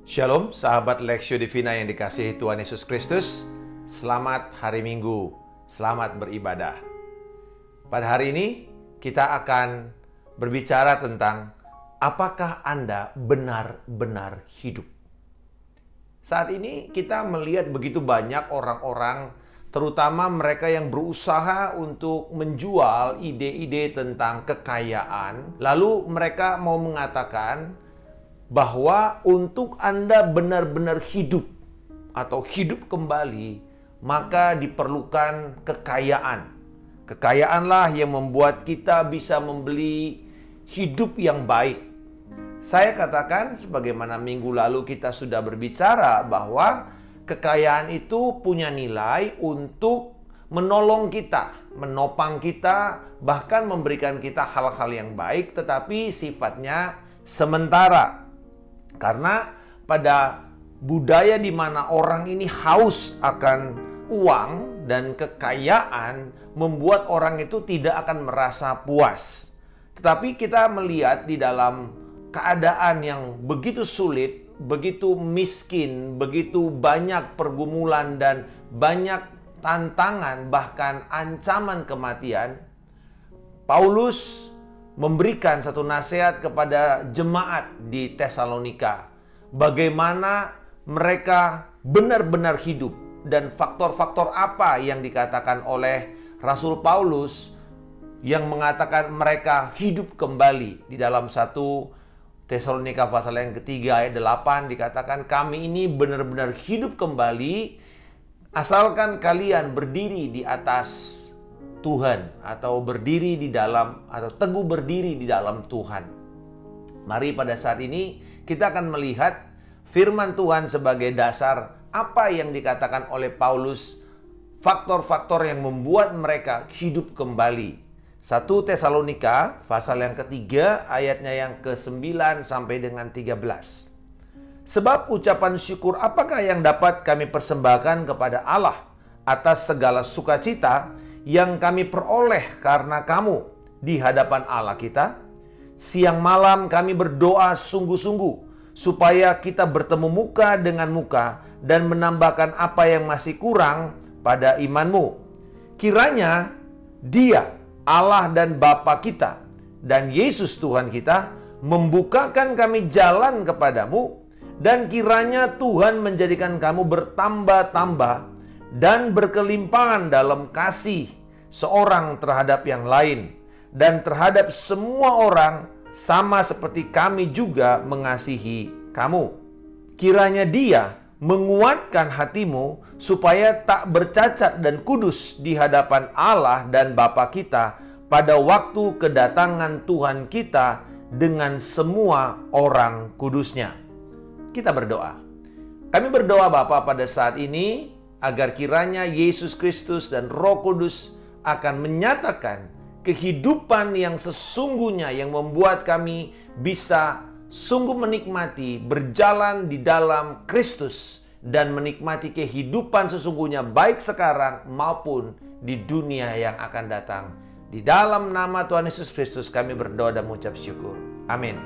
Shalom, sahabat Lexio Divina yang dikasihi Tuhan Yesus Kristus. Selamat hari Minggu, selamat beribadah. Pada hari ini kita akan berbicara tentang apakah Anda benar-benar hidup. Saat ini kita melihat begitu banyak orang-orang, terutama mereka yang berusaha untuk menjual ide-ide tentang kekayaan. Lalu mereka mau mengatakan bahwa untuk Anda benar-benar hidup atau hidup kembali, maka diperlukan kekayaan. Kekayaanlah yang membuat kita bisa membeli hidup yang baik. Saya katakan, sebagaimana minggu lalu kita sudah berbicara, bahwa kekayaan itu punya nilai untuk menolong kita, menopang kita, bahkan memberikan kita hal-hal yang baik, tetapi sifatnya sementara. Karena pada budaya di mana orang ini haus akan uang dan kekayaan, membuat orang itu tidak akan merasa puas. Tetapi kita melihat di dalam keadaan yang begitu sulit, begitu miskin, begitu banyak pergumulan dan banyak tantangan, bahkan ancaman kematian, Paulus memberikan satu nasihat kepada jemaat di Tesalonika. Bagaimana mereka benar-benar hidup dan faktor-faktor apa yang dikatakan oleh Rasul Paulus yang mengatakan mereka hidup kembali. Di dalam 1 Tesalonika pasal yang ketiga ayat 8 dikatakan, kami ini benar-benar hidup kembali asalkan kalian berdiri di atas Tuhan, atau berdiri di dalam, atau teguh berdiri di dalam Tuhan. Mari pada saat ini kita akan melihat firman Tuhan sebagai dasar apa yang dikatakan oleh Paulus, faktor-faktor yang membuat mereka hidup kembali. 1 Tesalonika pasal yang ketiga ayatnya yang ke-9 sampai dengan 13. Sebab ucapan syukur apakah yang dapat kami persembahkan kepada Allah atas segala sukacita yang kami peroleh karena kamu di hadapan Allah kita? Siang malam kami berdoa sungguh-sungguh supaya kita bertemu muka dengan muka dan menambahkan apa yang masih kurang pada imanmu. Kiranya Dia, Allah dan Bapa kita, dan Yesus Tuhan kita membukakan kami jalan kepadamu, dan kiranya Tuhan menjadikan kamu bertambah-tambah dan berkelimpahan dalam kasih seorang terhadap yang lain, dan terhadap semua orang sama seperti kami juga mengasihi kamu. Kiranya Dia menguatkan hatimu supaya tak bercacat dan kudus di hadapan Allah dan Bapa kita pada waktu kedatangan Tuhan kita dengan semua orang kudusnya. Kita berdoa. Kami berdoa Bapa pada saat ini agar kiranya Yesus Kristus dan Roh Kudus akan menyatakan kehidupan yang sesungguhnya yang membuat kami bisa sungguh menikmati berjalan di dalam Kristus dan menikmati kehidupan sesungguhnya baik sekarang maupun di dunia yang akan datang. Di dalam nama Tuhan Yesus Kristus kami berdoa dan mengucap syukur. Amin.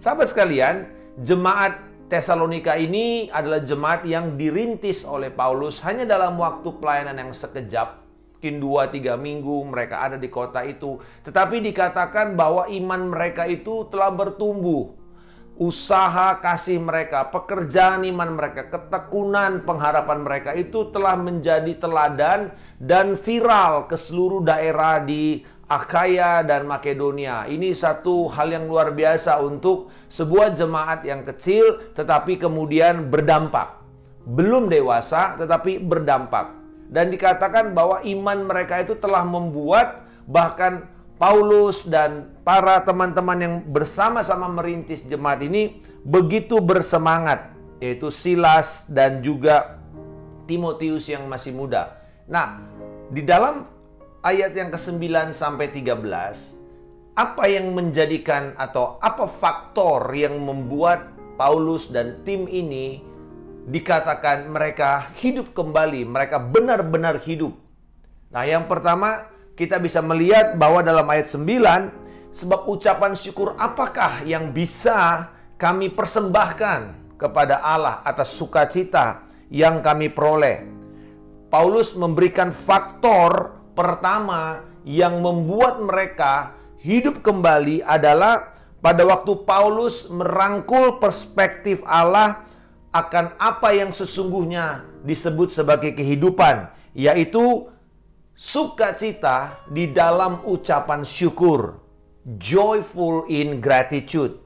Sahabat sekalian, jemaat Tesalonika ini adalah jemaat yang dirintis oleh Paulus hanya dalam waktu pelayanan yang sekejap. Mungkin 2-3 minggu mereka ada di kota itu. Tetapi dikatakan bahwa iman mereka itu telah bertumbuh. Usaha kasih mereka, pekerjaan iman mereka, ketekunan pengharapan mereka itu telah menjadi teladan dan viral ke seluruh daerah di Akhaya dan Makedonia. Ini satu hal yang luar biasa untuk sebuah jemaat yang kecil tetapi kemudian berdampak. Belum dewasa tetapi berdampak. Dan dikatakan bahwa iman mereka itu telah membuat bahkan Paulus dan para teman-teman yang bersama-sama merintis jemaat ini begitu bersemangat, yaitu Silas dan juga Timotius yang masih muda. Nah, di dalam ayat yang ke-9 sampai 13, apa yang menjadikan atau apa faktor yang membuat Paulus dan tim ini dikatakan mereka hidup kembali, mereka benar-benar hidup. Nah, yang pertama kita bisa melihat bahwa dalam ayat 9, sebab ucapan syukur apakah yang bisa kami persembahkan kepada Allah atas sukacita yang kami peroleh. Paulus memberikan faktor pertama yang membuat mereka hidup kembali adalah pada waktu Paulus merangkul perspektif Allah akan apa yang sesungguhnya disebut sebagai kehidupan, yaitu sukacita di dalam ucapan syukur. Joyful in gratitude.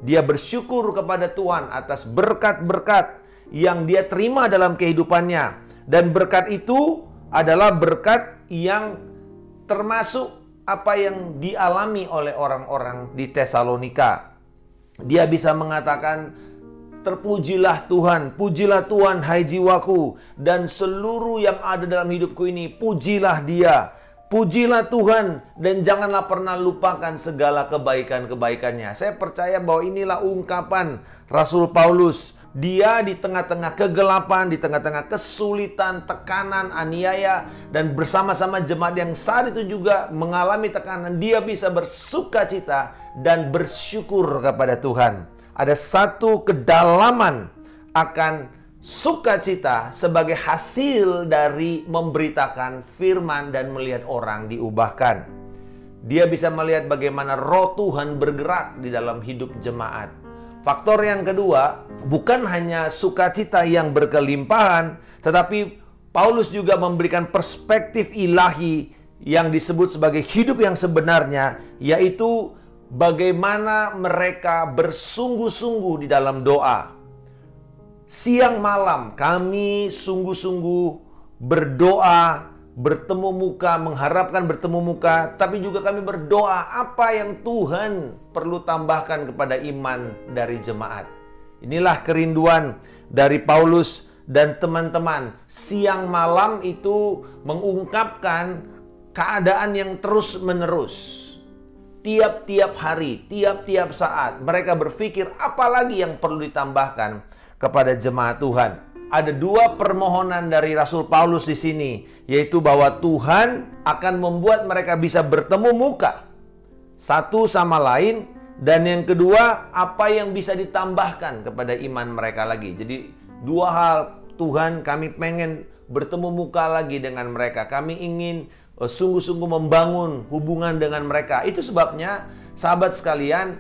Dia bersyukur kepada Tuhan atas berkat-berkat yang dia terima dalam kehidupannya. Dan berkat itu adalah berkat yang termasuk apa yang dialami oleh orang-orang di Tesalonika. Dia bisa mengatakan, terpujilah Tuhan, pujilah Tuhan hai jiwaku, dan seluruh yang ada dalam hidupku ini, pujilah Dia. Pujilah Tuhan dan janganlah pernah lupakan segala kebaikan-kebaikannya. Saya percaya bahwa inilah ungkapan Rasul Paulus. Dia di tengah-tengah kegelapan, di tengah-tengah kesulitan, tekanan, aniaya, dan bersama-sama jemaat yang saat itu juga mengalami tekanan, dia bisa bersukacita dan bersyukur kepada Tuhan. Ada satu kedalaman akan sukacita sebagai hasil dari memberitakan firman dan melihat orang diubahkan. Dia bisa melihat bagaimana roh Tuhan bergerak di dalam hidup jemaat. Faktor yang kedua, bukan hanya sukacita yang berkelimpahan, tetapi Paulus juga memberikan perspektif ilahi yang disebut sebagai hidup yang sebenarnya, yaitu bagaimana mereka bersungguh-sungguh di dalam doa. Siang malam kami sungguh-sungguh berdoa, bertemu muka, mengharapkan bertemu muka, tapi juga kami berdoa apa yang Tuhan perlu tambahkan kepada iman dari jemaat. Inilah kerinduan dari Paulus dan teman-teman. Siang malam itu mengungkapkan keadaan yang terus-menerus. Tiap-tiap hari, tiap-tiap saat mereka berpikir apa lagi yang perlu ditambahkan kepada jemaat Tuhan. Ada dua permohonan dari Rasul Paulus di sini, yaitu bahwa Tuhan akan membuat mereka bisa bertemu muka satu sama lain, dan yang kedua, apa yang bisa ditambahkan kepada iman mereka lagi. Jadi dua hal, Tuhan, kami pengen bertemu muka lagi dengan mereka. Kami ingin sungguh-sungguh membangun hubungan dengan mereka. Itu sebabnya, sahabat sekalian,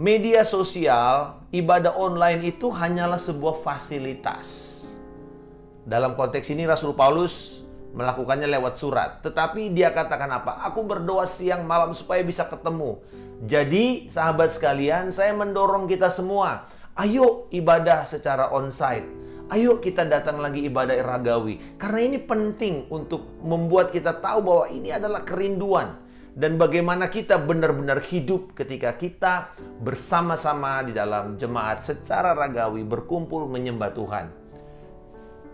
media sosial, ibadah online itu hanyalah sebuah fasilitas. Dalam konteks ini Rasul Paulus melakukannya lewat surat. Tetapi dia katakan apa? Aku berdoa siang malam supaya bisa ketemu. Jadi sahabat sekalian, saya mendorong kita semua. Ayo ibadah secara onsite. Ayo kita datang lagi ibadah ragawi. Karena ini penting untuk membuat kita tahu bahwa ini adalah kerinduan. Dan bagaimana kita benar-benar hidup ketika kita bersama-sama di dalam jemaat secara ragawi berkumpul menyembah Tuhan.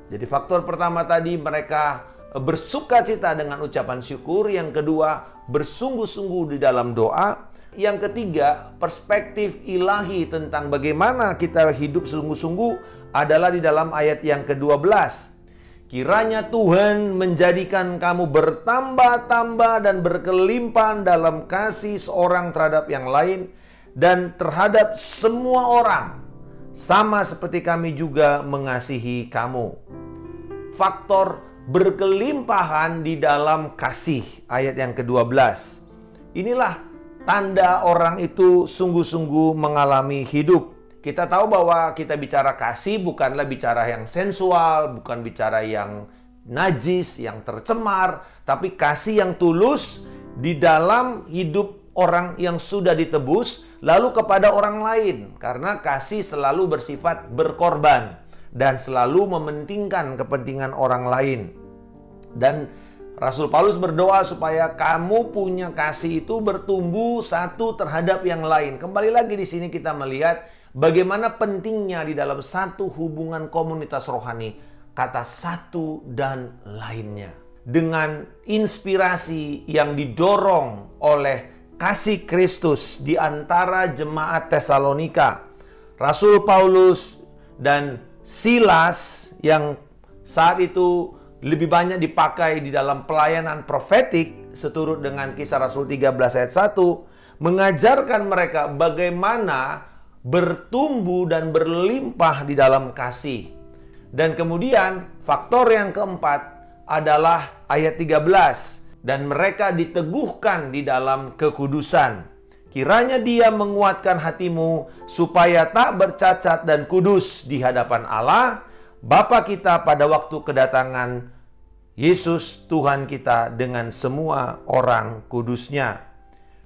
Jadi faktor pertama tadi mereka bersukacita dengan ucapan syukur. Yang kedua, bersungguh-sungguh di dalam doa. Yang ketiga, perspektif ilahi tentang bagaimana kita hidup sungguh-sungguh adalah di dalam ayat yang ke-12. Kiranya Tuhan menjadikan kamu bertambah-tambah dan berkelimpahan dalam kasih seorang terhadap yang lain dan terhadap semua orang, sama seperti kami juga mengasihi kamu. Faktor berkelimpahan di dalam kasih, ayat yang ke-12. Inilah tanda orang itu sungguh-sungguh mengalami hidup. Kita tahu bahwa kita bicara kasih bukanlah bicara yang sensual, bukan bicara yang najis, yang tercemar, tapi kasih yang tulus di dalam hidup orang yang sudah ditebus, lalu kepada orang lain. Karena kasih selalu bersifat berkorban dan selalu mementingkan kepentingan orang lain. Dan Rasul Paulus berdoa supaya kamu punya kasih itu bertumbuh satu terhadap yang lain. Kembali lagi di sini kita melihat bagaimana pentingnya di dalam satu hubungan komunitas rohani, kata satu dan lainnya. Dengan inspirasi yang didorong oleh kasih Kristus di antara jemaat Tesalonika, Rasul Paulus dan Silas yang saat itu lebih banyak dipakai di dalam pelayanan profetik, seturut dengan Kisah Rasul 13 ayat 1, mengajarkan mereka bagaimana bertumbuh dan berlimpah di dalam kasih. Dan kemudian faktor yang keempat adalah ayat 13. Dan mereka diteguhkan di dalam kekudusan. Kiranya Dia menguatkan hatimu supaya tak bercacat dan kudus di hadapan Allah, Bapa kita pada waktu kedatangan Yesus Tuhan kita dengan semua orang kudusnya.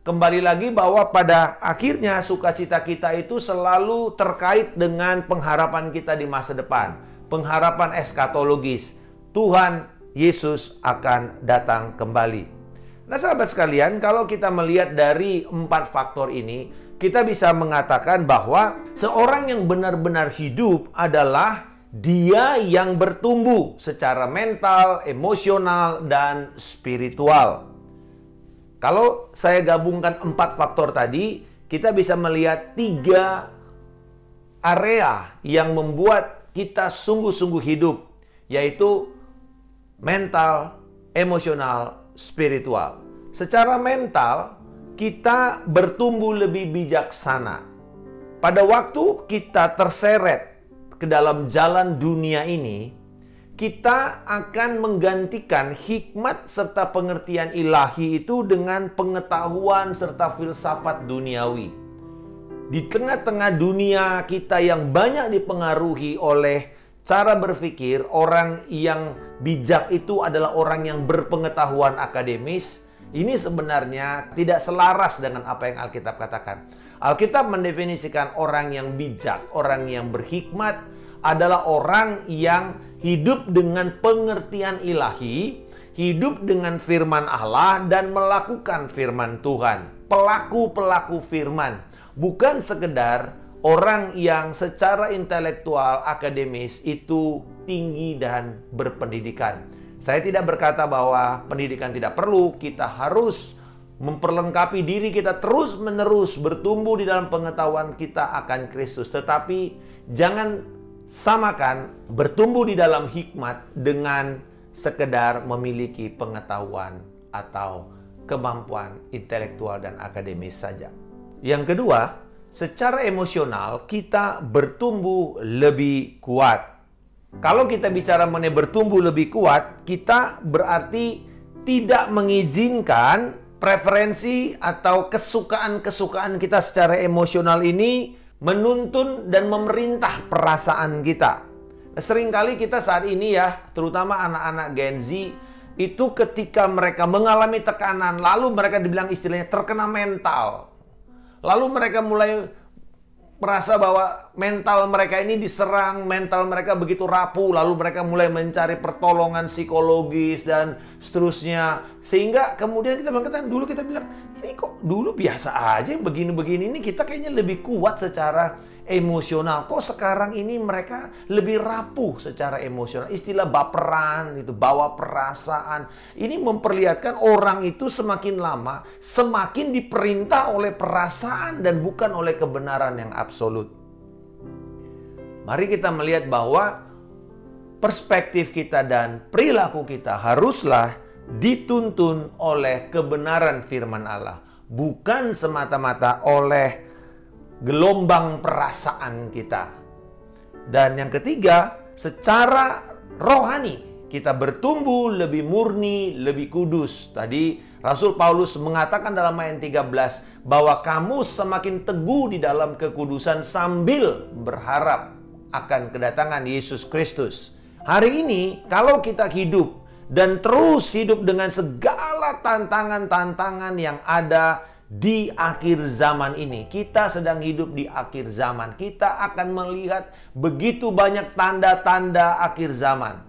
Kembali lagi bahwa pada akhirnya sukacita kita itu selalu terkait dengan pengharapan kita di masa depan. Pengharapan eskatologis. Tuhan Yesus akan datang kembali. Nah sahabat sekalian, kalau kita melihat dari 4 faktor ini, kita bisa mengatakan bahwa seorang yang benar-benar hidup adalah dia yang bertumbuh secara mental, emosional, dan spiritual. Kalau saya gabungkan 4 faktor tadi, kita bisa melihat 3 area yang membuat kita sungguh-sungguh hidup, yaitu mental, emosional, spiritual. Secara mental, kita bertumbuh lebih bijaksana. Pada waktu kita terseret ke dalam jalan dunia ini, kita akan menggantikan hikmat serta pengertian ilahi itu dengan pengetahuan serta filsafat duniawi. Di tengah-tengah dunia kita yang banyak dipengaruhi oleh cara berpikir, orang yang bijak itu adalah orang yang berpengetahuan akademis. Ini sebenarnya tidak selaras dengan apa yang Alkitab katakan. Alkitab mendefinisikan orang yang bijak, orang yang berhikmat adalah orang yang hidup dengan pengertian ilahi, hidup dengan firman Allah dan melakukan firman Tuhan. Pelaku-pelaku firman, bukan sekedar orang yang secara intelektual, akademis itu tinggi dan berpendidikan. Saya tidak berkata bahwa pendidikan tidak perlu, kita harus memperlengkapi diri kita terus-menerus bertumbuh di dalam pengetahuan kita akan Kristus. Tetapi jangan samakan bertumbuh di dalam hikmat dengan sekedar memiliki pengetahuan atau kemampuan intelektual dan akademis saja. Yang kedua, secara emosional kita bertumbuh lebih kuat. Kalau kita bicara mengenai bertumbuh lebih kuat, kita berarti tidak mengizinkan preferensi atau kesukaan-kesukaan kita secara emosional ini menuntun dan memerintah perasaan kita. Seringkali kita saat ini ya, terutama anak-anak Gen Z, itu ketika mereka mengalami tekanan, lalu mereka dibilang istilahnya terkena mental. Lalu mereka mulai merasa bahwa mental mereka ini diserang, mental mereka begitu rapuh, lalu mereka mulai mencari pertolongan psikologis dan seterusnya. Sehingga kemudian kita mengatakan, dulu kita bilang, ini kok dulu biasa aja yang begini-begini, ini kita kayaknya lebih kuat secara emosional. Kok sekarang ini mereka lebih rapuh secara emosional. Istilah baperan, itu bawa perasaan. Ini memperlihatkan orang itu semakin lama semakin diperintah oleh perasaan dan bukan oleh kebenaran yang absolut. Mari kita melihat bahwa perspektif kita dan perilaku kita haruslah dituntun oleh kebenaran firman Allah, bukan semata-mata oleh gelombang perasaan kita. Dan yang ketiga, secara rohani kita bertumbuh lebih murni, lebih kudus. Tadi Rasul Paulus mengatakan dalam ayat 13 bahwa kamu semakin teguh di dalam kekudusan sambil berharap akan kedatangan Yesus Kristus. Hari ini kalau kita hidup dan terus hidup dengan segala tantangan-tantangan yang ada di akhir zaman ini, kita sedang hidup di akhir zaman. Kita akan melihat begitu banyak tanda-tanda akhir zaman.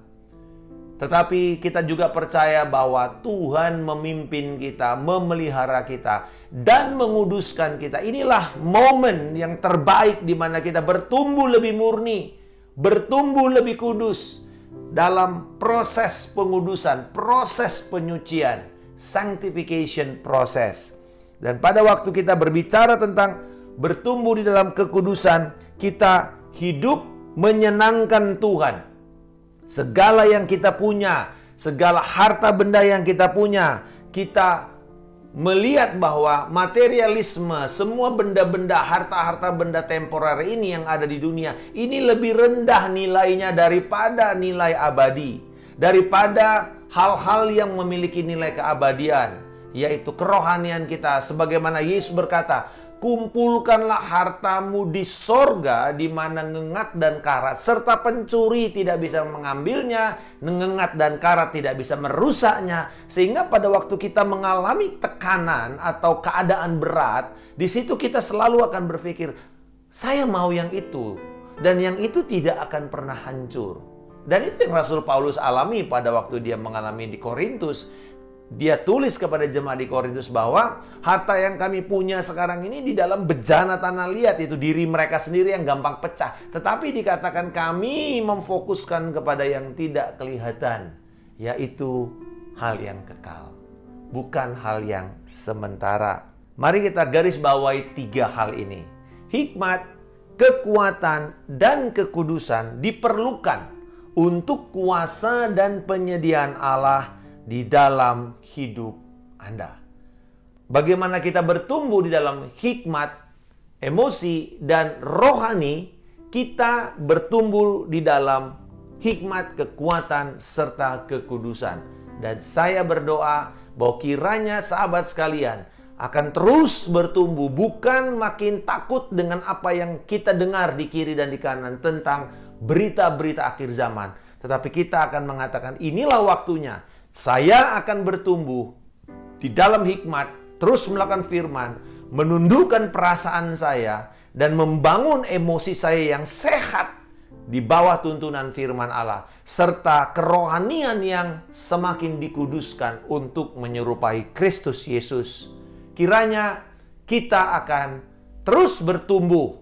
Tetapi kita juga percaya bahwa Tuhan memimpin kita, memelihara kita, dan menguduskan kita. Inilah momen yang terbaik di mana kita bertumbuh lebih murni, bertumbuh lebih kudus dalam proses pengudusan, proses penyucian, sanctification process. Dan pada waktu kita berbicara tentang bertumbuh di dalam kekudusan, kita hidup menyenangkan Tuhan. Segala yang kita punya, segala harta benda yang kita punya, kita melihat bahwa materialisme, semua benda-benda, harta-harta benda temporer ini yang ada di dunia, ini lebih rendah nilainya daripada nilai abadi, daripada hal-hal yang memiliki nilai keabadian, yaitu kerohanian kita. Sebagaimana Yesus berkata, kumpulkanlah hartamu di sorga, di mana ngengat dan karat serta pencuri tidak bisa mengambilnya, ngengat dan karat tidak bisa merusaknya. Sehingga pada waktu kita mengalami tekanan atau keadaan berat, di situ kita selalu akan berpikir, saya mau yang itu, dan yang itu tidak akan pernah hancur. Dan itu yang Rasul Paulus alami pada waktu dia mengalami di Korintus. Dia tulis kepada jemaat di Korintus bahwa harta yang kami punya sekarang ini di dalam bejana tanah liat, itu diri mereka sendiri yang gampang pecah. Tetapi dikatakan kami memfokuskan kepada yang tidak kelihatan, yaitu hal yang kekal, bukan hal yang sementara. Mari kita garis bawahi 3 hal ini. Hikmat, kekuatan, dan kekudusan diperlukan untuk kuasa dan penyediaan Allah di dalam hidup Anda. Bagaimana kita bertumbuh di dalam hikmat, emosi, dan rohani, kita bertumbuh di dalam hikmat, kekuatan, serta kekudusan. Dan saya berdoa bahwa kiranya sahabat sekalian akan terus bertumbuh, bukan makin takut dengan apa yang kita dengar di kiri dan di kanan tentang berita-berita akhir zaman. Tetapi kita akan mengatakan, inilah waktunya. Saya akan bertumbuh di dalam hikmat, terus melakukan firman, menundukkan perasaan saya, dan membangun emosi saya yang sehat di bawah tuntunan firman Allah, serta kerohanian yang semakin dikuduskan untuk menyerupai Kristus Yesus. Kiranya kita akan terus bertumbuh,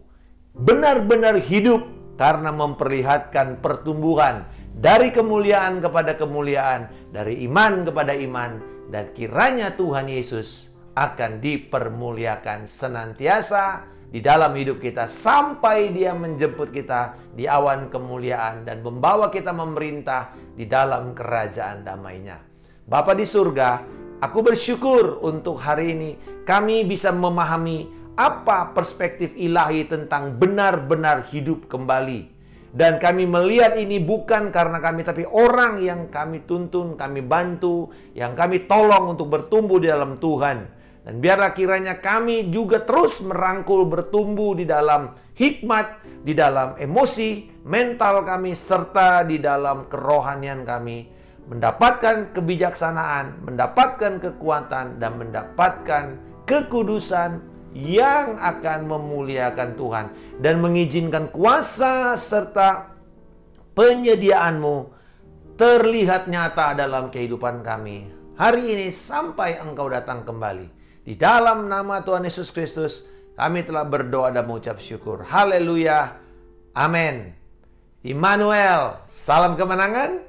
benar-benar hidup, karena memperlihatkan pertumbuhan dari kemuliaan kepada kemuliaan, dari iman kepada iman, dan kiranya Tuhan Yesus akan dipermuliakan senantiasa di dalam hidup kita sampai Dia menjemput kita di awan kemuliaan dan membawa kita memerintah di dalam kerajaan damai-Nya. Bapa di surga, aku bersyukur untuk hari ini kami bisa memahami apa perspektif ilahi tentang benar-benar hidup kembali. Dan kami melihat ini bukan karena kami, tapi orang yang kami tuntun, kami bantu, yang kami tolong untuk bertumbuh di dalam Tuhan. Dan biarlah kiranya kami juga terus merangkul bertumbuh di dalam hikmat, di dalam emosi, mental kami, serta di dalam kerohanian kami. Mendapatkan kebijaksanaan, mendapatkan kekuatan, dan mendapatkan kekudusan yang akan memuliakan Tuhan dan mengizinkan kuasa serta penyediaan-Mu terlihat nyata dalam kehidupan kami hari ini sampai Engkau datang kembali. Di dalam nama Tuhan Yesus Kristus kami telah berdoa dan mengucap syukur. Haleluya. Amin. Immanuel, salam kemenangan.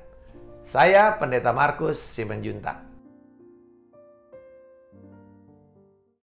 Saya Pendeta Markus Simanjuntak.